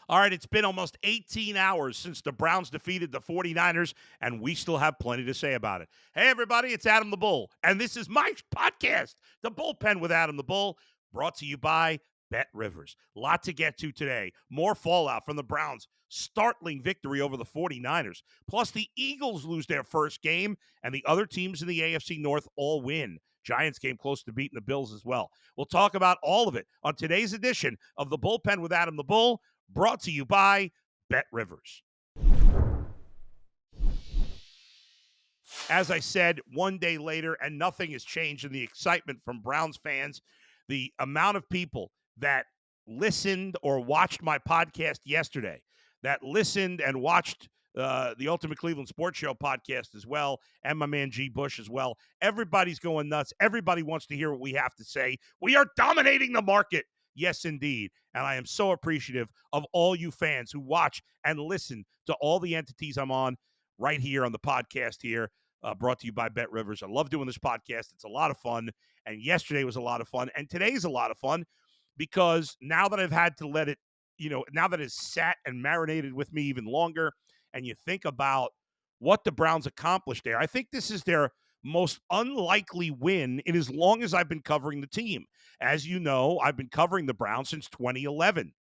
All right, it's been almost 18 hours since the Browns defeated the 49ers, and we still have plenty to say about it. Hey, everybody, it's Adam the Bull, and this is my podcast, The Bullpen with Adam the Bull, brought to you by Bet Rivers. Lot to get to today. More fallout from the Browns' startling victory over the 49ers. Plus, the Eagles lose their first game, and the other teams in the AFC North all win. Giants came close to beating the Bills as well. We'll talk about all of it on today's edition of The Bullpen with Adam the Bull, brought to you by Bet Rivers. As I said, one day later, and nothing has changed in the excitement from Browns fans. The amount of people that listened or watched my podcast yesterday, that listened and watched the Ultimate Cleveland Sports Show podcast as well, and my man G. Bush as well. Everybody's going nuts. Everybody wants to hear what we have to say. We are dominating the market. Yes, indeed. And I am so appreciative of all you fans who watch and listen to all the entities I'm on right here on the podcast here, brought to you by Bet Rivers. I love doing this podcast. It's a lot of fun. And yesterday was a lot of fun. And today's a lot of fun because now that I've had to let it, now that it's sat and marinated with me even longer, and you think about what the Browns accomplished there, I think this is their most unlikely win in as long as I've been covering the team. As you know, I've been covering the Browns since 2011.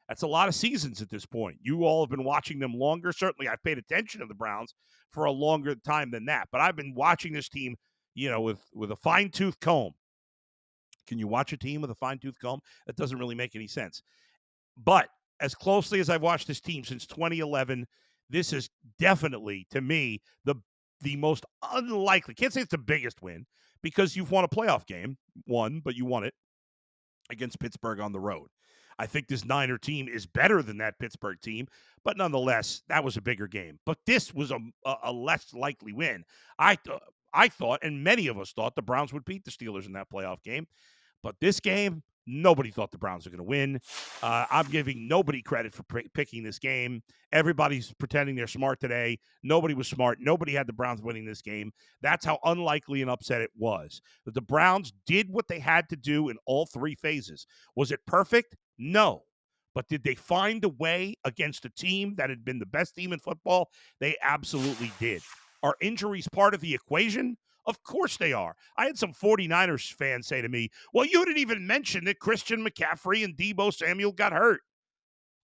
That's a lot of seasons at this point. You all have been watching them longer. Certainly, I've paid attention to the Browns for a longer time than that. But I've been watching this team, with a fine-tooth comb. Can you watch a team with a fine-tooth comb? That doesn't really make any sense. But as closely as I've watched this team since 2011, this is definitely, to me, the most unlikely. Can't say it's the biggest win because you've won a playoff game, but you won it against Pittsburgh on the road. I think this Niner team is better than that Pittsburgh team, but nonetheless, that was a bigger game. But this was a less likely win. I thought, and many of us thought, the Browns would beat the Steelers in that playoff game. But this game, nobody thought the Browns were going to win. I'm giving nobody credit for picking this game. Everybody's pretending they're smart today. Nobody was smart. Nobody had the Browns winning this game. That's how unlikely an upset it was. But the Browns did what they had to do in all three phases. Was it perfect? No. But did they find a way against a team that had been the best team in football? They absolutely did. Are injuries part of the equation? Of course they are. I had some 49ers fans say to me, well, you didn't even mention that Christian McCaffrey and Deebo Samuel got hurt.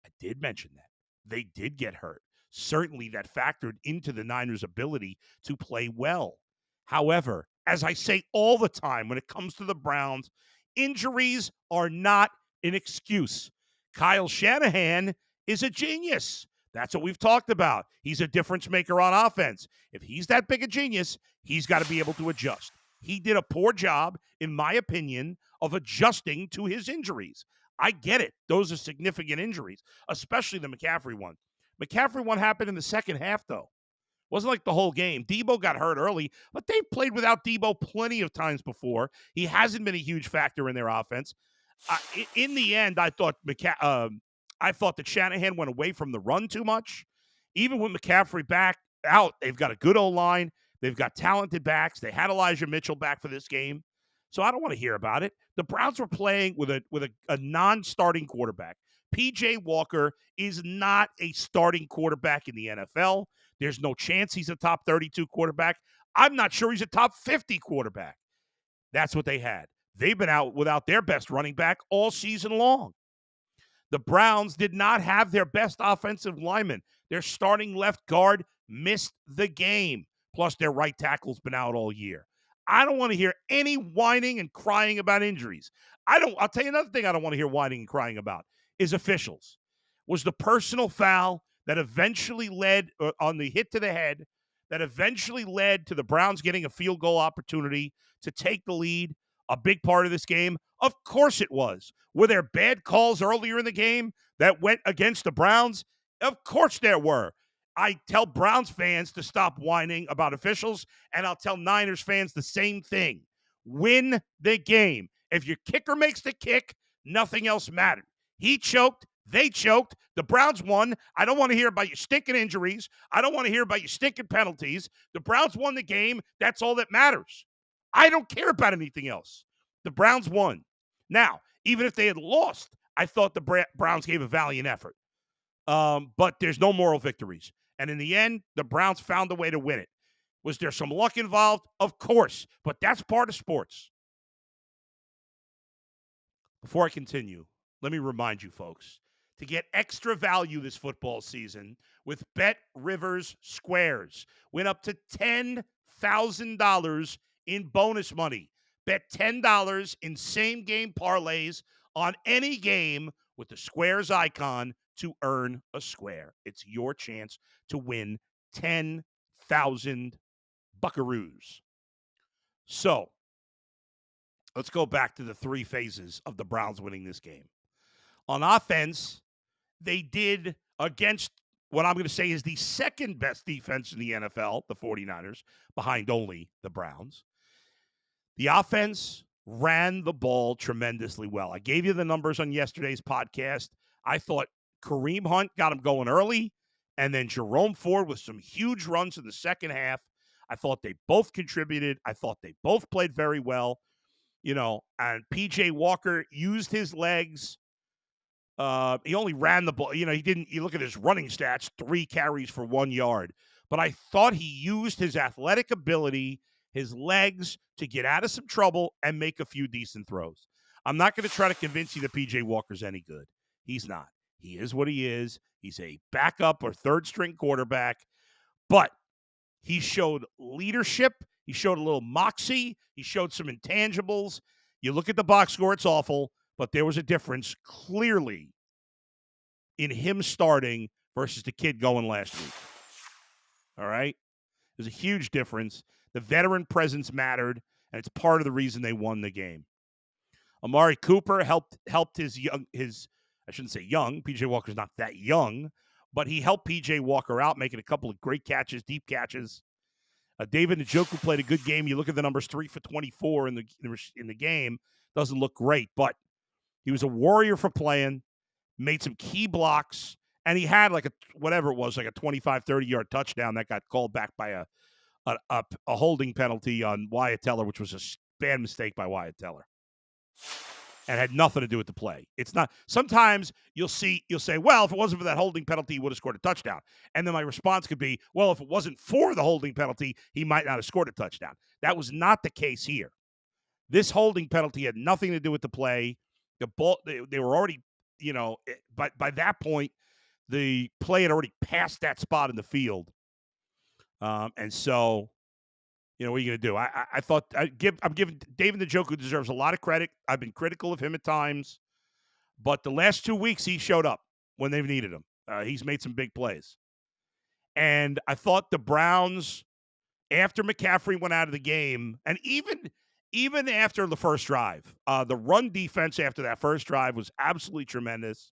I did mention that. They did get hurt. Certainly that factored into the Niners' ability to play well. However, as I say all the time when it comes to the Browns, injuries are not an excuse. Kyle Shanahan is a genius. That's what we've talked about. He's a difference maker on offense. If he's that big a genius, he's got to be able to adjust. He did a poor job, in my opinion, of adjusting to his injuries. I get it. Those are significant injuries, especially the McCaffrey one. McCaffrey one happened in the second half, though. Wasn't like the whole game. Deebo got hurt early, but they've played without Deebo plenty of times before. He hasn't been a huge factor in their offense. In the end, I thought that Shanahan went away from the run too much. Even with McCaffrey back out, they've got a good O-line. They've got talented backs. They had Elijah Mitchell back for this game. So I don't want to hear about it. The Browns were playing with a non-starting quarterback. P.J. Walker is not a starting quarterback in the NFL. There's no chance he's a top 32 quarterback. I'm not sure he's a top 50 quarterback. That's what they had. They've been out without their best running back all season long. The Browns did not have their best offensive lineman. Their starting left guard missed the game. Plus, their right tackle's been out all year. I don't want to hear any whining and crying about injuries. I'll tell you another thing I don't want to hear whining and crying about is officials. Was the personal foul that eventually led on the hit to the head, that eventually led to the Browns getting a field goal opportunity to take the lead, a big part of this game? Of course it was. Were there bad calls earlier in the game that went against the Browns? Of course there were. I tell Browns fans to stop whining about officials, and I'll tell Niners fans the same thing. Win the game. If your kicker makes the kick, nothing else mattered. He choked. They choked. The Browns won. I don't want to hear about your stinking injuries. I don't want to hear about your stinking penalties. The Browns won the game. That's all that matters. I don't care about anything else. The Browns won. Now, even if they had lost, I thought the Browns gave a valiant effort. But there's no moral victories. And in the end, the Browns found a way to win it. Was there some luck involved? Of course, but that's part of sports. Before I continue, let me remind you folks to get extra value this football season with Bet Rivers Squares. Win up to $10,000 in bonus money. Bet $10 in same game parlays on any game with the Squares icon to earn a square. It's your chance to win 10,000 buckaroos. So, let's go back to the three phases of the Browns winning this game. On offense, they did against what I'm going to say is the second best defense in the NFL, the 49ers, behind only the Browns. The offense ran the ball tremendously well. I gave you the numbers on yesterday's podcast. I thought Kareem Hunt got him going early, and then Jerome Ford with some huge runs in the second half. I thought they both contributed. I thought they both played very well. And P.J. Walker used his legs. He only ran the ball. He didn't. You look at his running stats, 3 carries for 1 yard. But I thought he used his athletic ability, his legs, to get out of some trouble and make a few decent throws. I'm not going to try to convince you that P.J. Walker's any good. He's not. He is what he is. He's a backup or third-string quarterback. But he showed leadership. He showed a little moxie. He showed some intangibles. You look at the box score, it's awful, but there was a difference clearly in him starting versus the kid going last week. All right? There's a huge difference. The veteran presence mattered, and it's part of the reason they won the game. Amari Cooper helped his I shouldn't say young. P.J. Walker's not that young, but he helped P.J. Walker out, making a couple of great catches, deep catches. David Njoku played a good game. You look at the numbers, 3 for 24 in the game. Doesn't look great, but he was a warrior for playing, made some key blocks, and he had like a 25, 30-yard touchdown that got called back by a holding penalty on Wyatt Teller, which was a bad mistake by Wyatt Teller. And had nothing to do with the play. It's not. Sometimes you'll say, well, if it wasn't for that holding penalty, he would have scored a touchdown. And then my response could be, well, if it wasn't for the holding penalty, he might not have scored a touchdown. That was not the case here. This holding penalty had nothing to do with the play. The ball, they were already, by that point, the play had already passed that spot in the field. And so, what are you going to do? I thought I'm giving David Njoku deserves a lot of credit. I've been critical of him at times, but the last 2 weeks he showed up when they've needed him. He's made some big plays. And I thought the Browns, after McCaffrey went out of the game, and even after the first drive, the run defense after that first drive was absolutely tremendous.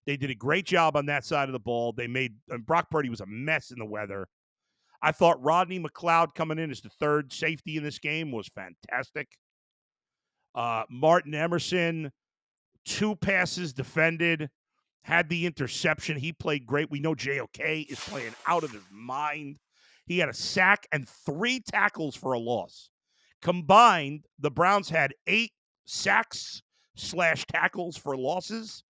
They did a great job on that side of the ball. And Brock Purdy was a mess in the weather. I thought Rodney McLeod coming in as the third safety in this game was fantastic. Martin Emerson, 2 passes defended, had the interception. He played great. We know JOK is playing out of his mind. He had a sack and 3 tackles for a loss. Combined, the Browns had 8 sacks/tackles for losses,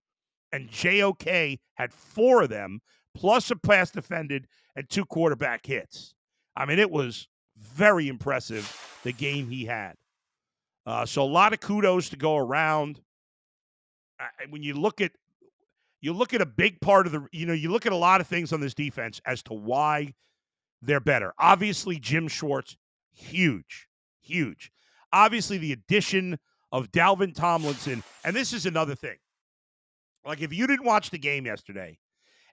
and JOK had 4 of them, plus a pass defended and 2 quarterback hits. I mean, it was very impressive, the game he had. So a lot of kudos to go around. When you look at a big part of you look at a lot of things on this defense as to why they're better. Obviously, Jim Schwartz, huge. Obviously, the addition of Dalvin Tomlinson, and this is another thing. Like, if you didn't watch the game yesterday,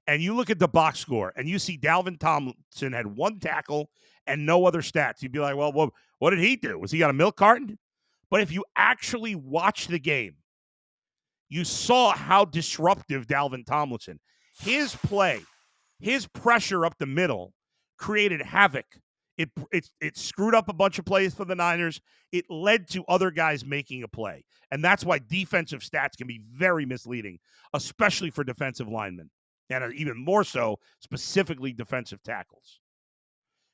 and you look at the box score, and you see Dalvin Tomlinson had 1 tackle and no other stats, you'd be like, well, what did he do? Was he on a milk carton? But if you actually watch the game, you saw how disruptive Dalvin Tomlinson, his play, his pressure up the middle created havoc. It screwed up a bunch of plays for the Niners. It led to other guys making a play. And that's why defensive stats can be very misleading, especially for defensive linemen. And even more so, specifically defensive tackles.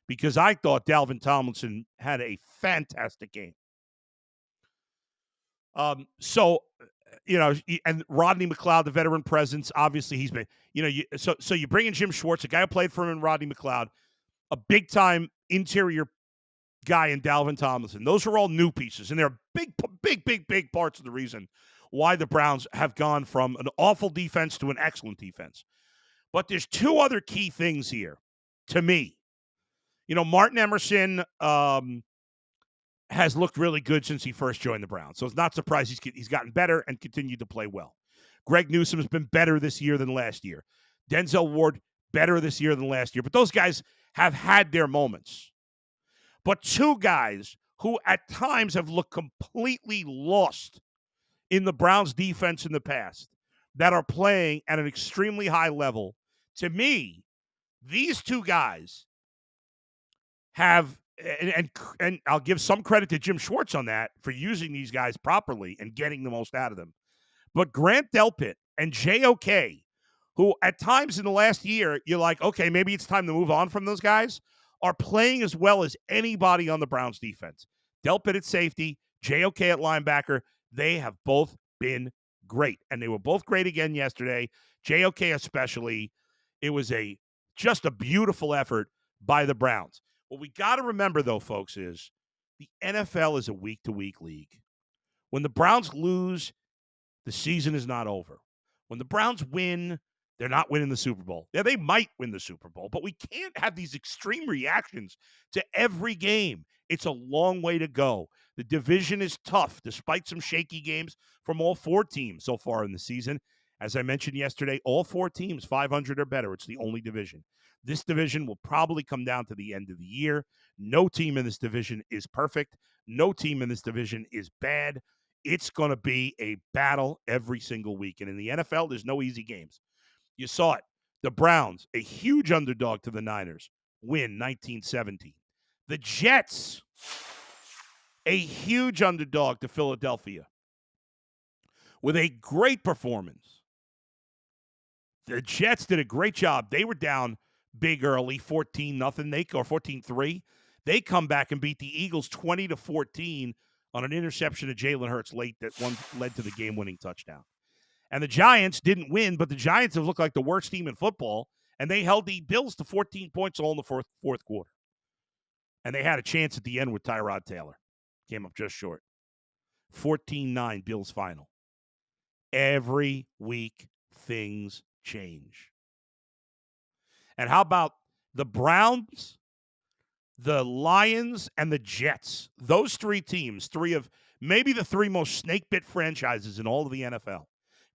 Because I thought Dalvin Tomlinson had a fantastic game. So and Rodney McLeod, the veteran presence, obviously he's been, so you bring in Jim Schwartz, a guy who played for him, and Rodney McLeod, a big time interior guy in Dalvin Tomlinson. Those are all new pieces, and they're big parts of the reason why the Browns have gone from an awful defense to an excellent defense. But there's two other key things here to me. Martin Emerson has looked really good since he first joined the Browns, so it's not surprised he's gotten better and continued to play well. Greg Newsome has been better this year than last year. Denzel Ward, better this year than last year. But those guys have had their moments. But two guys who at times have looked completely lost in the Browns defense in the past that are playing at an extremely high level, to me, these two guys have, and I'll give some credit to Jim Schwartz on that for using these guys properly and getting the most out of them. But Grant Delpit and JOK, who at times in the last year, you're like, okay, maybe it's time to move on from those guys, are playing as well as anybody on the Browns defense. Delpit at safety, JOK at linebacker, they have both been great. And they were both great again yesterday. JOK especially. It was just a beautiful effort by the Browns. What we got to remember, though, folks, is the NFL is a week-to-week league. When the Browns lose, the season is not over. When the Browns win, they're not winning the Super Bowl. Yeah, they might win the Super Bowl, but we can't have these extreme reactions to every game. It's a long way to go. The division is tough, despite some shaky games from all four teams so far in the season. As I mentioned yesterday, all four teams 500 or better. It's the only division. This division will probably come down to the end of the year. No team in this division is perfect. No team in this division is bad. It's going to be a battle every single week. And in the NFL, there's no easy games. You saw it. The Browns, a huge underdog to the Niners, win 19-17. The Jets, a huge underdog to Philadelphia, with a great performance. The Jets did a great job. They were down big early, 14-0, or 14-3. They come back and beat the Eagles 20-14 on an interception of Jalen Hurts late that one led to the game-winning touchdown. And the Giants didn't win, but the Giants have looked like the worst team in football, and they held the Bills to 14 points all in the fourth quarter. And they had a chance at the end with Tyrod Taylor. Came up just short. 14-9 Bills final. Every week, things change. And how about the Browns, the Lions, and the Jets? Those three teams, three of maybe the three most snake-bit franchises in all of the NFL,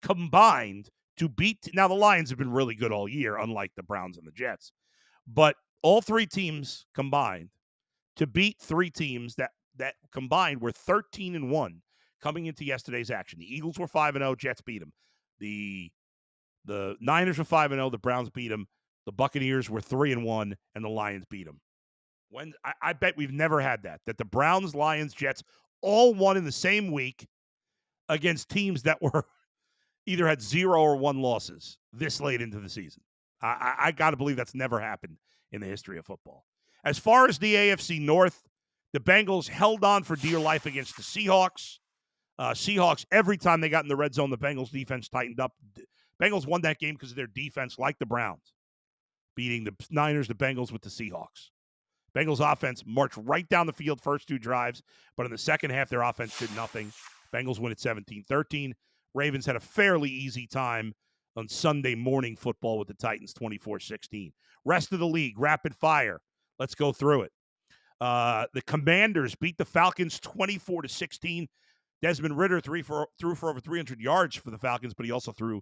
combined to beat. Now, the Lions have been really good all year, unlike the Browns and the Jets. But all three teams combined to beat three teams that combined were 13-1 coming into yesterday's action. The Eagles were 5-0, Jets beat them. The Niners were 5-0, the Browns beat them. The Buccaneers were 3-1, and the Lions beat them. I bet we've never had that the Browns, Lions, Jets all won in the same week against teams that were either had 0 or 1 losses this late into the season. I got to believe that's never happened in the history of football. As far as the AFC North, the Bengals held on for dear life against the Seahawks. Seahawks, every time they got in the red zone, the Bengals defense tightened up. Bengals won that game because of their defense, like the Browns, beating the Niners, the Bengals with the Seahawks. Bengals offense marched right down the field first two drives, but in the second half, their offense did nothing. Bengals win at 17-13. Ravens had a fairly easy time on Sunday morning football with the Titans, 24-16. Rest of the league, rapid fire. Let's go through it. The Commanders beat the Falcons 24-16. Desmond Ridder threw for over 300 yards for the Falcons, but he also threw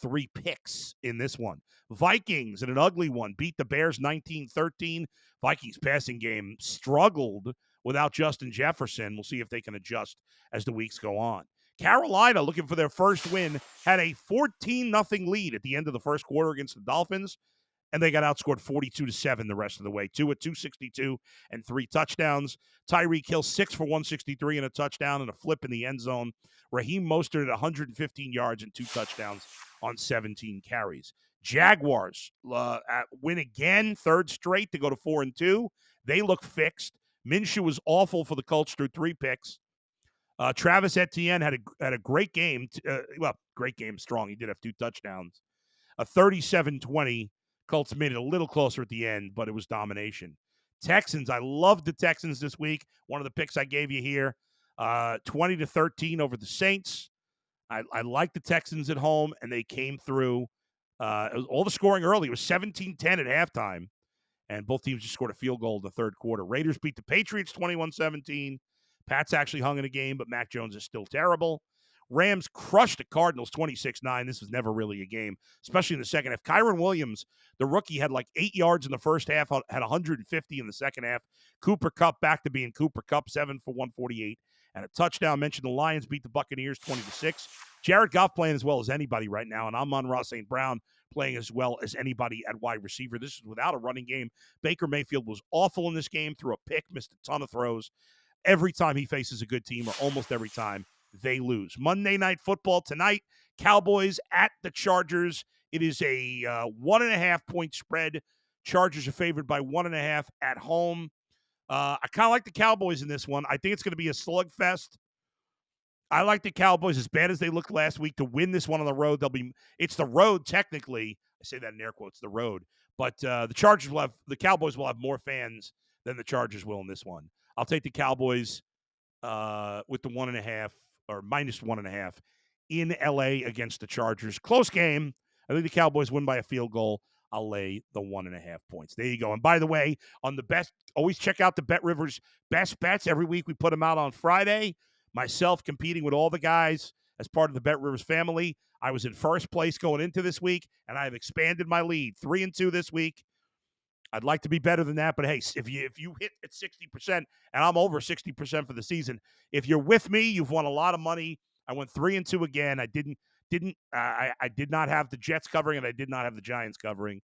3 picks in this one. Vikings, in an ugly one, beat the Bears 19-13. Vikings passing game struggled without Justin Jefferson. We'll see if they can adjust as the weeks go on. Carolina, looking for their first win, had a 14-0 lead at the end of the first quarter against the Dolphins, and they got outscored 42-7 the rest of the way. 2 at 262 and 3 touchdowns. Tyreek Hill 6 for 163 and a touchdown and a flip in the end zone. Raheem Mostert at 115 yards and 2 touchdowns on 17 carries. Jaguars win again, third straight to go to 4-2. They look fixed. Minshew was awful for the Colts through 3 picks. Travis Etienne had a great game. Great game, strong. He did have 2 touchdowns. A 37-20. Colts made it a little closer at the end, but it was domination. Texans, I loved the Texans this week. One of the picks I gave you here, 20-13 over the Saints. I like the Texans at home, and they came through. All the scoring early. It was 17-10 at halftime, and both teams just scored a field goal in the third quarter. Raiders beat the Patriots 21-17. Pats actually hung in a game, but Mac Jones is still terrible. Rams crushed the Cardinals 26-9. This was never really a game, especially in the second half. Kyron Williams, the rookie, had like 8 yards in the first half, had 150 in the second half. Cooper Kupp back to being Cooper Kupp, 7 for 148. And a touchdown. Mentioned the Lions beat the Buccaneers 20-6. Jared Goff playing as well as anybody right now, and Amon-Ra St. Brown playing as well as anybody at wide receiver. This is without a running game. Baker Mayfield was awful in this game, threw a pick, missed a ton of throws. Every time he faces a good team, or almost every time, they lose. Monday Night Football tonight, Cowboys at the Chargers. It is a 1.5-point spread. Chargers are favored by 1.5 at home. I kind of like the Cowboys in this one. I think it's going to be a slugfest. I like the Cowboys, as bad as they looked last week, to win this one on the road. It's the road technically. I say that in air quotes, the road. But the Cowboys will have more fans than the Chargers will in this one. I'll take the Cowboys with the 1.5 or minus 1.5 in LA against the Chargers. Close game. I think the Cowboys win by a field goal. I'll lay the 1.5 points. There you go. And by the way, on the best, always check out the Bet Rivers best bets. Every week we put them out on Friday. Myself competing with all the guys as part of the Bet Rivers family. I was in first place going into this week, and I have expanded my lead. 3-2 this week. I'd like to be better than that, but hey, if you hit at 60%, and I'm over 60% for the season, if you're with me, you've won a lot of money. I went 3-2 again. I did not have the Jets covering, and I did not have the Giants covering.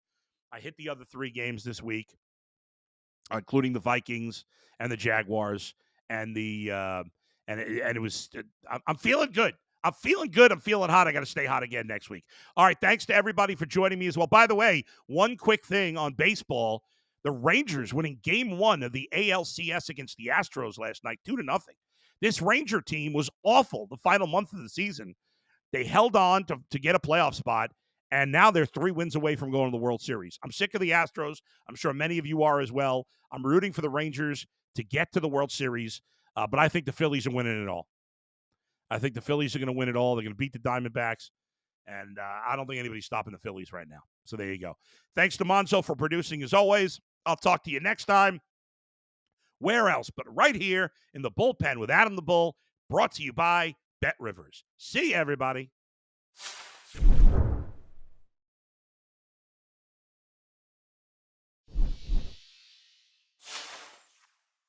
I hit the other 3 games this week, including the Vikings and the Jaguars, and it was. I'm feeling good. I'm feeling good. I'm feeling hot. I got to stay hot again next week. All right. Thanks to everybody for joining me as well. By the way, one quick thing on baseball: the Rangers winning Game 1 of the ALCS against the Astros last night, 2-0. This Ranger team was awful the final month of the season. They held on to get a playoff spot, and now they're 3 wins away from going to the World Series. I'm sick of the Astros. I'm sure many of you are as well. I'm rooting for the Rangers to get to the World Series, but I think the Phillies are winning it all. I think the Phillies are going to win it all. They're going to beat the Diamondbacks, and I don't think anybody's stopping the Phillies right now. So there you go. Thanks to Monzo for producing as always. I'll talk to you next time. Where else but right here in the bullpen with Adam the Bull, brought to you by Bet Rivers. See you, everybody.